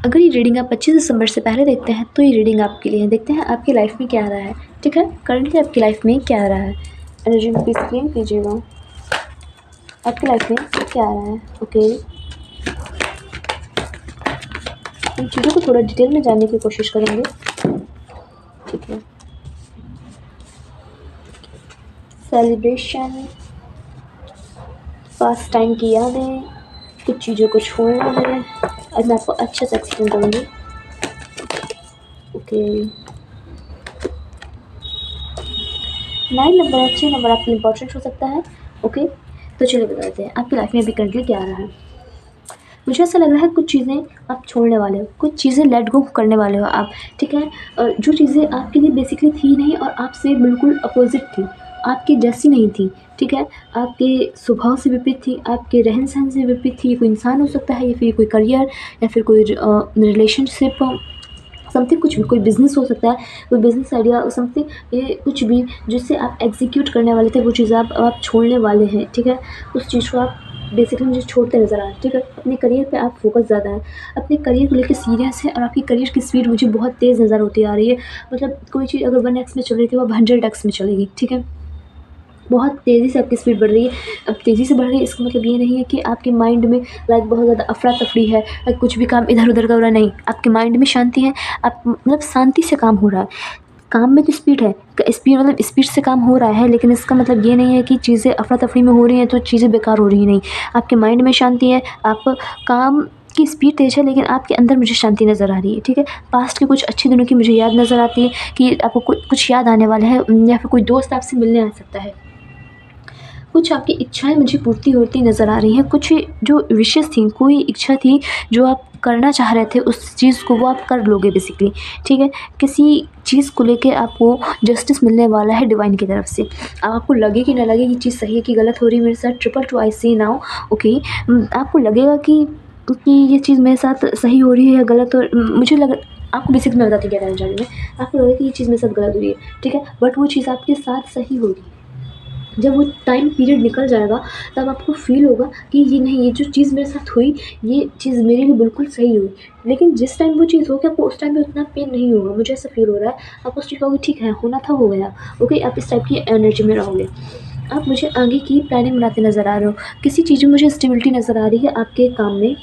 अगर ये रीडिंग आप 25 दिसंबर से पहले देखते हैं तो ये रीडिंग आपके लिए है। देखते हैं आपकी लाइफ में क्या आ रहा है, ठीक है। करंटली आपकी लाइफ में क्या आ रहा है, एनर्जी में प्लीज क्लेम कीजिएगा। आपकी लाइफ में क्या आ रहा है, ओके। इन चीज़ों को थोड़ा डिटेल में जानने की कोशिश करेंगे, ठीक है। सेलिब्रेशन, पास्ट टाइम की यादें, कुछ चीज़ों को छोड़ना है। अब मैं आपको अच्छे से एक्सप्लेन करूँगी, ओके। 9 नंबर और 3 नंबर आपके इंपॉर्टेंट हो सकता है, ओके। तो चलिए बता देते हैं आपकी लाइफ में अभी करंटली क्या आ रहा है। मुझे ऐसा लग रहा है कुछ चीज़ें आप छोड़ने वाले हो, कुछ चीज़ें लेट गो करने वाले हो आप, ठीक है। जो चीज़ें आपके लिए बेसिकली थी नहीं और आपसे बिल्कुल अपोजिट थी, आपकी जैसी नहीं थी, ठीक है। आपके स्वभाव से विपरीत थी, आपके रहन सहन से विपरीत थी। ये कोई इंसान हो सकता है या फिर कोई करियर या फिर कोई रिलेशनशिप, समथिंग, कुछ भी, कोई बिज़नेस हो सकता है, कोई बिज़नेस आइडिया समथिंग, ये कुछ भी जिससे आप एग्जीक्यूट करने वाले थे वो चीज़ आप छोड़ने वाले हैं, ठीक है। उस चीज़ को आप बेसिकली मुझे छोड़ते नज़र आ रहे हैं, ठीक है। अपने करियर पे आप फोकस ज़्यादा है, अपने करियर को लेकर सीरियस है और आपकी करियर की स्पीड मुझे बहुत तेज़ नज़र होती आ रही है। मतलब कोई चीज़ अगर 1x में चल रही थी वो अब 100x में चलेगी, ठीक है। बहुत तेज़ी से आपकी स्पीड बढ़ रही है। अब तेज़ी से बढ़ रही है इसका मतलब ये नहीं है कि आपके माइंड में लाइक बहुत ज़्यादा अफरा तफरी है, कुछ भी काम इधर उधर का हो रहा है, नहीं। आपके माइंड में शांति है, आप मतलब शांति से काम हो रहा है। काम में तो स्पीड है, स्पीड मतलब स्पीड से काम हो रहा है, लेकिन इसका मतलब ये नहीं है कि चीज़ें अफरा तफरी में हो रही हैं तो चीज़ें बेकार हो रही हैं, नहीं। आपके माइंड में शांति है, आप काम की स्पीड तेज़ है, लेकिन आपके अंदर मुझे शांति नज़र आ रही है, ठीक है। पास्ट के कुछ अच्छे दिनों की मुझे याद नज़र आती है कि आपको कुछ याद आने वाला है, या फिर कोई दोस्त आपसे मिलने आ सकता है। कुछ आपकी इच्छाएं मुझे पूर्ति होती नज़र आ रही हैं, कुछ जो विशेष थी, कोई इच्छा थी जो आप करना चाह रहे थे, उस चीज़ को वो आप कर लोगे बेसिकली, ठीक है। किसी चीज़ को लेके आपको जस्टिस मिलने वाला है डिवाइन की तरफ से। अब आपको लगे कि ना लगे ये चीज़ सही है कि गलत हो रही है मेरे साथ, 222 आई सी नाउ, ओके। आपको लगेगा कि ये चीज़ मेरे साथ सही हो रही है या गलत हो, मुझे लग, आपको बेसिक मैं बताती क्या कहना चाह रही हूँ मैं। आपको लगेगा कि ये चीज़ मेरे साथ गलत हो रही है, ठीक है, बट वो चीज़ आपके साथ सही होगी। जब वो टाइम पीरियड निकल जाएगा तब आपको फ़ील होगा कि ये नहीं, ये जो चीज़ मेरे साथ हुई ये चीज़ मेरे लिए बिल्कुल सही हुई। लेकिन जिस टाइम वो चीज़ होगी आपको उस टाइम पे उतना पेन नहीं होगा, मुझे ऐसा फ़ील हो रहा है। आप उस चीज़ को ठीक है, होना था हो गया, ओके। आप इस टाइप की एनर्जी में रहोगे। आप मुझे आगे की प्लानिंग बनाते नज़र आ रहे हो, किसी चीज़ में मुझे स्टेबिलिटी नज़र आ रही है। आपके काम में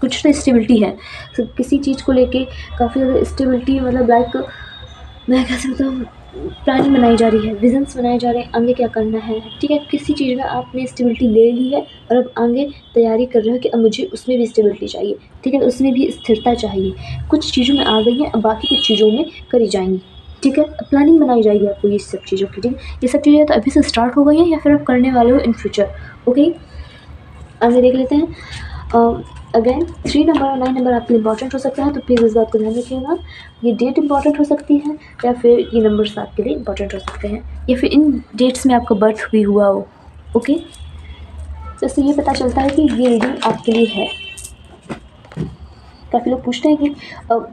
कुछ तो स्टेबिलिटी है, किसी चीज़ को लेके काफ़ी ज़्यादा स्टेबिलिटी, मतलब लाइक मैं कैसे बताऊँ, प्लानिंग बनाई जा रही है, विज़न्स बनाए जा रहे हैं, आगे क्या करना है, ठीक है। किसी चीज़ में आपने स्टेबिलिटी ले ली है और अब आगे तैयारी कर रहे हो कि अब मुझे उसमें भी स्टेबिलिटी चाहिए, ठीक है, उसमें भी स्थिरता चाहिए। कुछ चीज़ों में आ गई है, अब बाकी कुछ चीज़ों में करी जाएंगी, ठीक है। प्लानिंग बनाई जाएगी आपको ये सब चीज़ों की, ठीक है। ये सब चीज़ें तो अभी से स्टार्ट हो गई हैं या फिर आप करने वाले हो इन फ्यूचर, ओके। आगे देख लेते हैं। अगेन 3 नंबर और 9 नंबर आपके लिए इंपॉर्टेंट हो सकता है, तो प्लीज़ इस बात को ध्यान रखिएगा। ये डेट इंपॉर्टेंट हो सकती है या फिर ये नंबर्स आपके लिए इंपॉर्टेंट हो सकते हैं, या फिर इन डेट्स में आपका बर्थ भी हुआ हो, ओके। तो इससे ये पता चलता है कि ये रीडिंग आपके लिए है। काफ़ी लोग पूछते हैं कि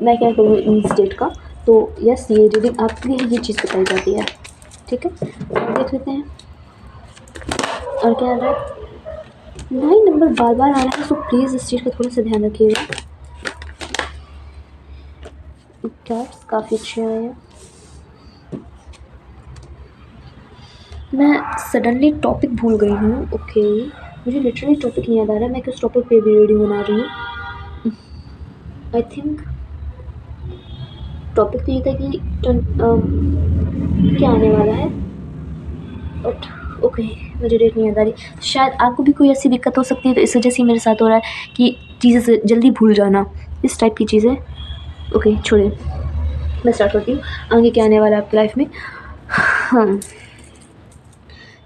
मैं क्या करूँ इस डेट का, तो यस, ये रीडिंग आपके लिए ये चीज़ बताई जाती है, ठीक है। देख लेते हैं और क्या आ रहा है। 9 नंबर बार बार आ रहा है, तो प्लीज़ इस चीज़ का थोड़ा सा ध्यान रखिएगा। कार्ड्स काफ़ी अच्छे आए हैं। मैं सडनली टॉपिक भूल गई हूँ, ओके। मुझे लिटरली टॉपिक नहीं याद आ रहा है, मैं किस टॉपिक पे भी रीडिंग बना रही हूँ। आई थिंक टॉपिक तो ये था कि क्या आने वाला है, बट ओके मुझे डेट नहीं याद आ रही। शायद आपको भी कोई ऐसी दिक्कत हो सकती है, तो इस वजह से मेरे साथ हो रहा है कि चीज़ें से जल्दी भूल जाना, इस टाइप की चीज़ें, ओके। छोड़िए, मैं स्टार्ट करती हूँ आगे क्या आने वाला है आपकी लाइफ में। हाँ,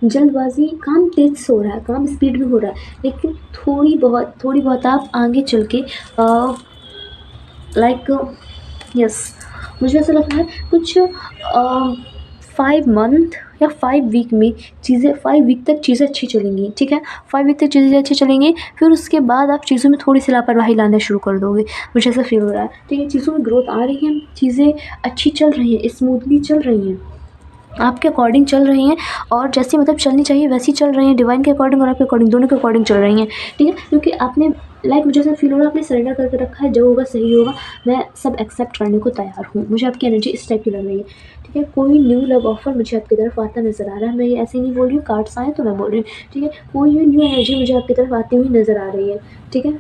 जल्दबाजी, काम तेज़ से हो रहा है, काम स्पीड में हो रहा है, लेकिन थोड़ी बहुत आप आगे चल के लाइक यस, मुझे ऐसा लगता है कुछ 5 मंथ या 5 वीक में चीज़ें, 5 वीक तक चीज़ें अच्छी चलेंगी, ठीक है। 5 वीक तक चीज़ें अच्छी चलेंगी, फिर उसके बाद आप चीज़ों में थोड़ी सी लापरवाही लाना शुरू कर दोगे, मुझे ऐसा फील हो रहा है, ठीक है। चीज़ों में ग्रोथ आ रही है, चीज़ें अच्छी चल रही हैं, स्मूथली चल रही हैं, आपके अकॉर्डिंग चल रही हैं, और जैसी मतलब चलनी चाहिए वैसी चल रही हैं, डिवाइन के अकॉर्डिंग और आपके अकॉर्डिंग, दोनों के अकॉर्डिंग चल रही हैं, ठीक है। क्योंकि आपने लाइक मुझे ऐसा फील हो रहा है आपने सरेंडर करके रखा है, जो होगा सही होगा, मैं सब एक्सेप्ट करने को तैयार हूँ। मुझे आपकी एनर्जी इस टाइप की लग रही है, ठीक है। कोई न्यू लव ऑफर मुझे आपकी तरफ आता नज़र आ रहा है। मैं ये ऐसे नहीं बोल रही हूँ, कार्ड्स आए तो मैं बोल रही हूँ, ठीक है। कोई न्यू एनर्जी मुझे आपकी तरफ आती हुई नज़र आ रही है, ठीक है।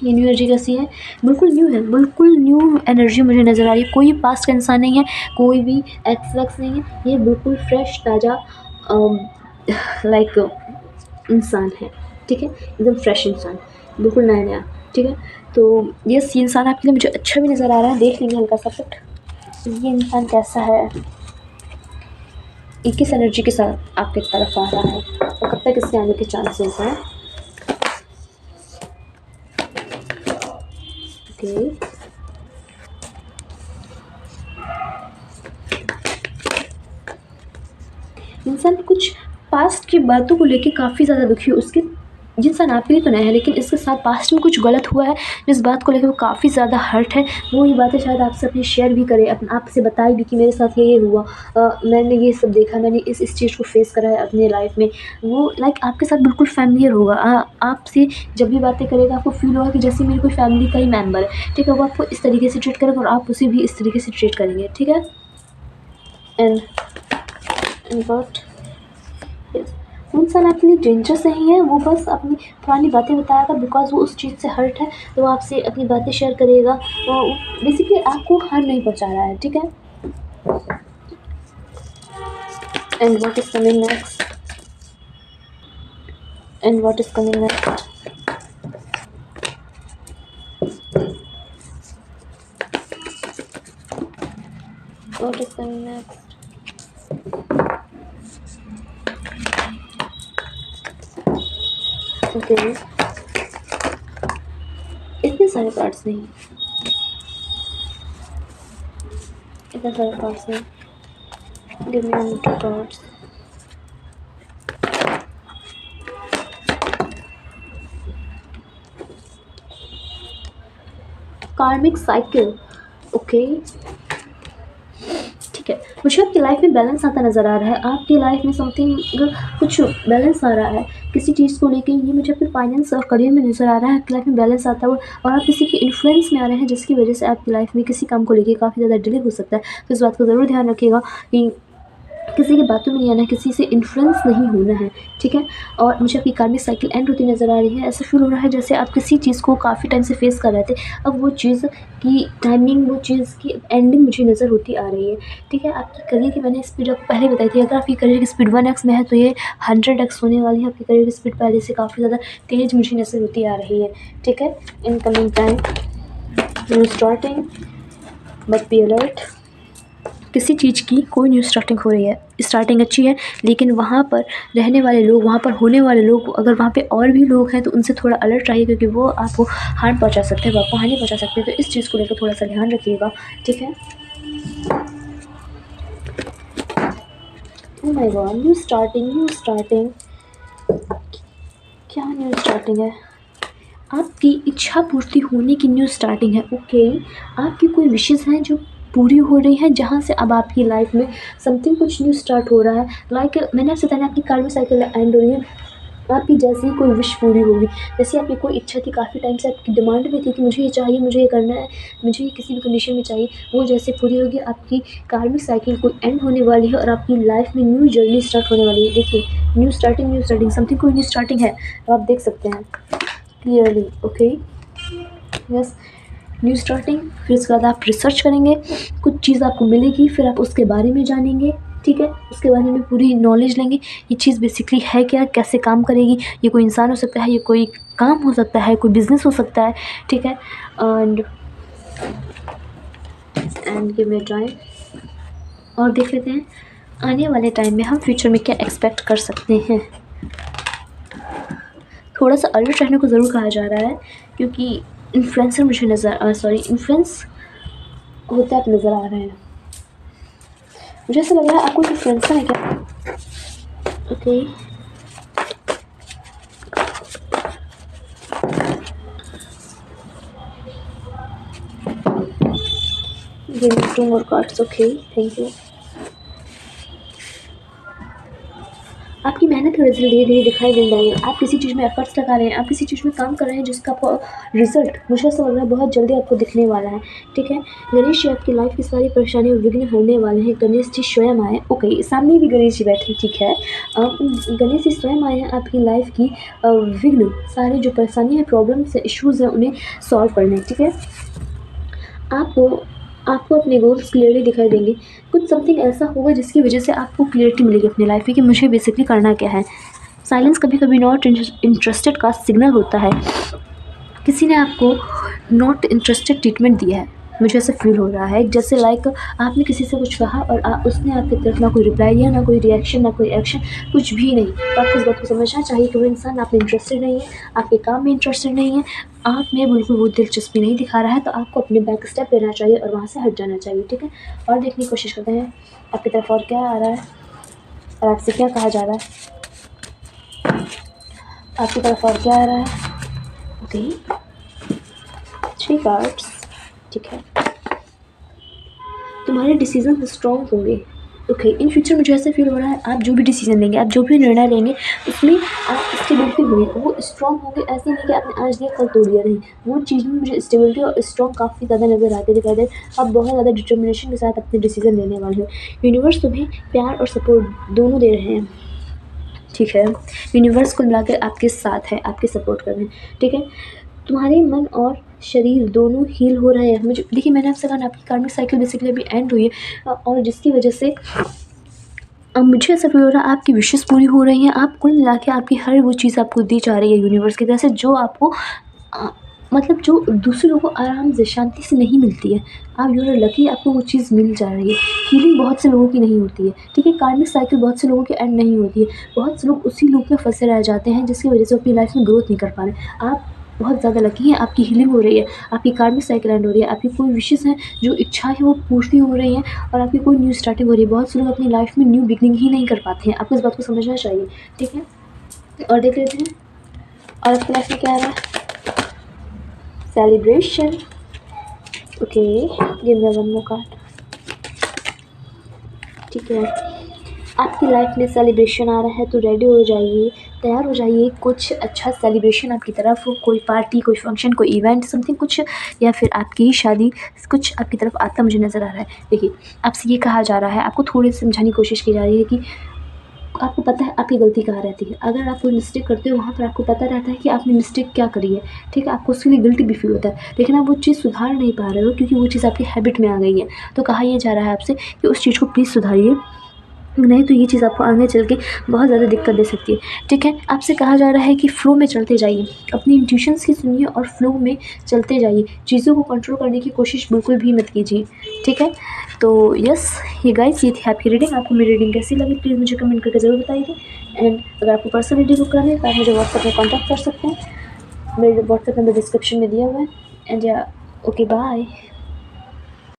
ये न्यू एनर्जी कैसी है? बिल्कुल न्यू है, बिल्कुल न्यू एनर्जी मुझे नज़र आ रही है। कोई पास्ट का इंसान नहीं है, कोई भी एक्स वैक्स नहीं है, ये बिल्कुल फ्रेश ताज़ा लाइक इंसान है, ठीक है। एकदम फ्रेश इंसान, बिल्कुल नया नया, ठीक है। तो ये इंसान आपके लिए मुझे अच्छा भी नज़र आ रहा है। देख लेंगे हल्का सा फिट, ये इंसान कैसा है, किस एनर्जी के साथ आपकी तरफ आ रहा है और कब तक इसके आने के चांसेस हैं। ओके, इंसान कुछ पास्ट की बातों को लेके काफ़ी ज़्यादा दुखी है। उसके ये इंसान आपके लिए तो नया है, लेकिन इसके साथ पास्ट में कुछ गलत हुआ है जिस बात को लेकर वो काफ़ी ज़्यादा हर्ट है। वो ये बातें शायद आपसे अपनी शेयर भी करे, आपसे बताए भी कि मेरे साथ ये हुआ, मैंने ये सब देखा, मैंने इस चीज़ को फेस करा है अपनी लाइफ में। वो लाइक आपके साथ बिल्कुल फैमिलियर होगा। आपसे जब भी बातें करेगा आपको फील होगा कि जैसे मेरी कोई फैमिली का ही मेम्बर है, ठीक है। वो आपको इस तरीके से ट्रीट करेगा और आप उसे भी इस तरीके से ट्रीट करेंगे, ठीक है। एंड वॉट, वो इंसान आपके लिए डेंजरस नहीं है, वो बस अपनी पुरानी बातें बताएगा बिकॉज वो उस चीज़ से हर्ट है, तो वो आपसे अपनी बातें शेयर करेगा। वो बेसिकली आपको हार्म नहीं पहुंचा रहा है, ठीक है। And what is coming next, and what is coming next, what is coming next. Okay, इतने सारे कार्ड्स नहीं, इतने सारे कार्ड्स नहीं, गिव मी only 2 cards। कार्मिक साइकिल, ओके, ठीक है। मुझे आपकी लाइफ में बैलेंस आता नज़र आ रहा है। आपकी लाइफ में समथिंग कुछ बैलेंस आ रहा है किसी चीज़ को लेके। ये मुझे आपके फाइनेंस और करियर में नज़र आ रहा है। आपकी लाइफ में बैलेंस आता है और आप किसी के इन्फ्लुएंस में आ रहे हैं जिसकी वजह से आपकी लाइफ में किसी काम को लेके काफ़ी ज़्यादा डिले हो सकता है। तो इस बात का ज़रूर ध्यान रखिएगा कि किसी की बातों में नहीं आना है, किसी से इन्फ्लुएंस नहीं होना है, ठीक है। और मुझे आपकी कार्मिक साइकिल एंड होती नज़र आ रही है। ऐसा फील हो रहा है जैसे आप किसी चीज़ को काफ़ी टाइम से फेस कर रहे थे, अब वो चीज़ की टाइमिंग, वो चीज़ की एंडिंग मुझे नज़र होती आ रही है, ठीक है। आपकी करियर की मैंने स्पीड आपको पहले बताई थी। अगर आपकी करियर की स्पीड 1x में है तो ये 100x होने वाली है। आपकी करियर की स्पीड पहले से काफ़ी ज़्यादा तेज़ मुझे नज़र होती आ रही है, ठीक है। In coming time new starting, but be alert. किसी चीज़ की कोई न्यू स्टार्टिंग हो रही है, स्टार्टिंग अच्छी है, लेकिन वहाँ पर रहने वाले लोग, वहाँ पर होने वाले लोग, अगर वहाँ पे और भी लोग हैं तो उनसे थोड़ा अलर्ट रहिए, क्योंकि वो आपको हार्म पहुँचा सकते हैं, वो आपको हानि पहुँचा सकते हैं। तो इस चीज़ को लेकर थोड़ा सा ध्यान रखिएगा, ठीक है। Oh my God, new starting, new starting, क्या न्यू स्टार्टिंग है? आपकी इच्छा पूर्ति होने की न्यू स्टार्टिंग है, ओके। आपकी कोई विशेज़ हैं जो पूरी हो रही हैं, जहाँ से अब आपकी लाइफ में समथिंग कुछ न्यू स्टार्ट हो रहा है। लाइक मैंने आपसे बताया आपकी कार्मिक साइकिल एंड हो रही है। आपकी जैसे ही कोई विश पूरी होगी, जैसे आपकी कोई इच्छा थी, काफ़ी टाइम से आपकी डिमांड भी थी कि मुझे ये चाहिए, मुझे ये करना है, मुझे ये किसी भी कंडीशन में चाहिए, वो जैसे पूरी होगी आपकी कार्मिक साइकिल कोई एंड होने वाली है और आपकी लाइफ में न्यू जर्नी स्टार्ट होने वाली है। देखिए, न्यू स्टार्टिंग, समथिंग कोई न्यू स्टार्टिंग है, आप देख सकते हैं clearly, okay. Yes, new starting. फिर उसके बाद आप रिसर्च करेंगे, कुछ चीज़ आपको मिलेगी, फिर आप उसके बारे में जानेंगे, ठीक है। उसके बारे में पूरी नॉलेज लेंगे, ये चीज़ बेसिकली है क्या, कैसे काम करेगी, ये कोई इंसान हो सकता है, ये कोई काम हो सकता है, कोई बिजनेस हो सकता है, ठीक है। एंड गिव मी टाइम, और देख लेते हैं आने वाले टाइम में हम फ्यूचर में क्या एक्सपेक्ट कर सकते हैं। थोड़ा सा अलर्ट रहने को ज़रूर कहा जा रहा है, क्योंकि इन्फ्लुएंसर मुझे इन्फ्लुएंस होते आप नज़र आ रहे हैं। मुझे ऐसा लग रहा है आपको इन्फ्लुएंसर है क्या, okay. Give me 2 more cards, okay, thank you. आपकी मेहनत का रिजल्ट धीरे धीरे दिखाई मिल रहा है। आप किसी चीज़ में एफर्ट्स लगा रहे हैं, आप किसी चीज़ में काम कर रहे हैं जिसका आपको रिजल्ट मुझे ऐसा लग रहा है बहुत जल्दी आपको दिखने वाला है। ठीक है, गणेश जी आपकी लाइफ की सारी परेशानियों और विघ्न हरने वाले हैं। गणेश जी स्वयं आए। ओके, सामने भी गणेश जी बैठे। ठीक है, गणेश जी स्वयं आए हैं आपकी लाइफ की विघ्न, सारी जो परेशानियाँ हैं, प्रॉब्लम्स है, इश्यूज़ हैं, उन्हें सॉल्व करने। ठीक है, आपको आपको अपने गोल्स क्लियरली दिखाई देंगे। कुछ समथिंग ऐसा होगा जिसकी वजह से आपको क्लियरिटी मिलेगी अपनी लाइफ में कि मुझे बेसिकली करना क्या है। साइलेंस कभी कभी नॉट इंटरेस्टेड का सिग्नल होता है। किसी ने आपको नॉट इंटरेस्टेड ट्रीटमेंट दिया है, मुझे ऐसा फील हो रहा है। जैसे लाइक आपने किसी से कुछ कहा और उसने आपकी तरफ ना कोई रिप्लाई दिया, ना कोई रिएक्शन, ना कोई एक्शन, कुछ भी नहीं। तो आपको इस बात को समझना चाहिए कि वो इंसान आप में इंटरेस्टेड नहीं है, आपके काम में इंटरेस्टेड नहीं है, आप में बिल्कुल वो दिलचस्पी नहीं दिखा रहा है। तो आपको अपने बैक स्टेप लेना चाहिए और वहाँ से हट जाना चाहिए। ठीक है, और देखने की कोशिश करते हैं आपकी तरफ और क्या आ रहा है और आपसे क्या कहा जा रहा है। आपकी तरफ और क्या आ रहा है। Okay, 3 cards. ठीक है, तुम्हारे डिसीजन स्ट्रॉन्ग होंगे। ओके, इन फ्यूचर मुझे ऐसा फील हो रहा है आप जो भी डिसीजन लेंगे, आप जो भी निर्णय लेंगे, उसमें आप स्टेबिलिटी होंगे, वो स्ट्रॉन्ग होंगे। ऐसे नहीं कि आपने आज दिया कल तोड़ दिया, नहीं। वो चीज़ में मुझे स्टेबिलिटी और स्ट्रॉन्ग काफ़ी ज़्यादा नज़र आते दिखाई दे। आप बहुत ज़्यादा डिटर्मिनेशन के साथ अपने डिसीजन लेने वाले हो। यूनिवर्स तुम्हें प्यार और सपोर्ट दोनों दे रहे हैं। ठीक है, यूनिवर्स कुल मिलाकर आपके साथ है, आपके सपोर्ट कर रहे हैं। ठीक है, तुम्हारे मन और शरीर दोनों हील हो रहे हैं। मुझे देखिए, मैंने आपसे कहा आपकी कार्मिक साइकिल बेसिकली अभी एंड हुई है और जिसकी वजह से अब मुझे ऐसा फील हो रहा है आपकी विशेस पूरी हो रही हैं। आप कुल मिला के आपकी हर वो चीज़ आपको दी जा रही है यूनिवर्स की तरफ से, जो आपको मतलब जो दूसरे लोगों को आराम से शांति से नहीं मिलती है। आप यू आर लकी, आपको वो चीज़ मिल जा रही है। हीलिंग बहुत से लोगों की नहीं होती है। ठीक है, कार्मिक साइकिल बहुत से लोगों की एंड नहीं होती है। बहुत से लोग उसी लूप में फंसे रह जाते हैं जिसकी वजह से अपनी लाइफ में ग्रोथ नहीं कर पा रहे। आप बहुत ज़्यादा लकी हैं, आपकी हीलिंग हो रही है, आपकी कार्मिक साइकिल एंड हो रही है, आपकी कोई विशेस हैं जो इच्छा है वो पूरी हो रही हैं और आपकी कोई न्यू स्टार्टिंग हो रही है। बहुत से लोग अपनी लाइफ में न्यू बिगनिंग ही नहीं कर पाते हैं, आपको इस बात को समझना चाहिए। ठीक है, और देख लेते हैं और आपकी लाइफ में क्या आ रहा है। Celebration. Okay, give me one more card. ठीक है, आपकी लाइफ में सेलिब्रेशन आ रहा है तो रेडी हो जाइए, तैयार हो जाइए। कुछ अच्छा सेलिब्रेशन आपकी तरफ हो, कोई पार्टी, कोई फंक्शन, कोई इवेंट, समथिंग कुछ, या फिर आपकी शादी, कुछ आपकी तरफ आता मुझे नज़र आ रहा है। देखिए, आपसे ये कहा जा रहा है, आपको थोड़ी समझाने की कोशिश की जा रही है कि आपको पता है आपकी गलती कहाँ रहती है। अगर आप कोई मिस्टेक करते हो वहाँ पर आपको पता रहता है कि आपने मिस्टेक क्या करी है। ठीक है, आपको उसके लिए गिल्टी भी फील होता है, लेकिन आप वो चीज़ सुधार नहीं पा रहे हो क्योंकि वो चीज़ आपकी हैबिट में आ गई है। तो कहा यह जा रहा है आपसे कि उस चीज़ को प्लीज़ सुधारिए, नहीं तो ये चीज़ आपको आगे चल के बहुत ज़्यादा दिक्कत दे सकती है। ठीक है, आपसे कहा जा रहा है कि फ़्लो में चलते जाइए, अपनी इंट्यूशंस की सुनिए और फ़्लो में चलते जाइए। चीज़ों को कंट्रोल करने की कोशिश बिल्कुल भी मत कीजिए। ठीक है, तो यस ये गाइस, ये थी आपकी रीडिंग। आपको मेरी रीडिंग कैसी लगी प्लीज़ मुझे कमेंट करके ज़रूर बताइए। एंड अगर आपको पर्सनल रीडिंग बुक करनी है तो आप मुझे व्हाट्सएप में कॉन्टैक्ट कर सकते हैं। मेरे व्हाट्सएप नंबर डिस्क्रिप्शन में दिया हुआ है। एंड या ओके, बाय।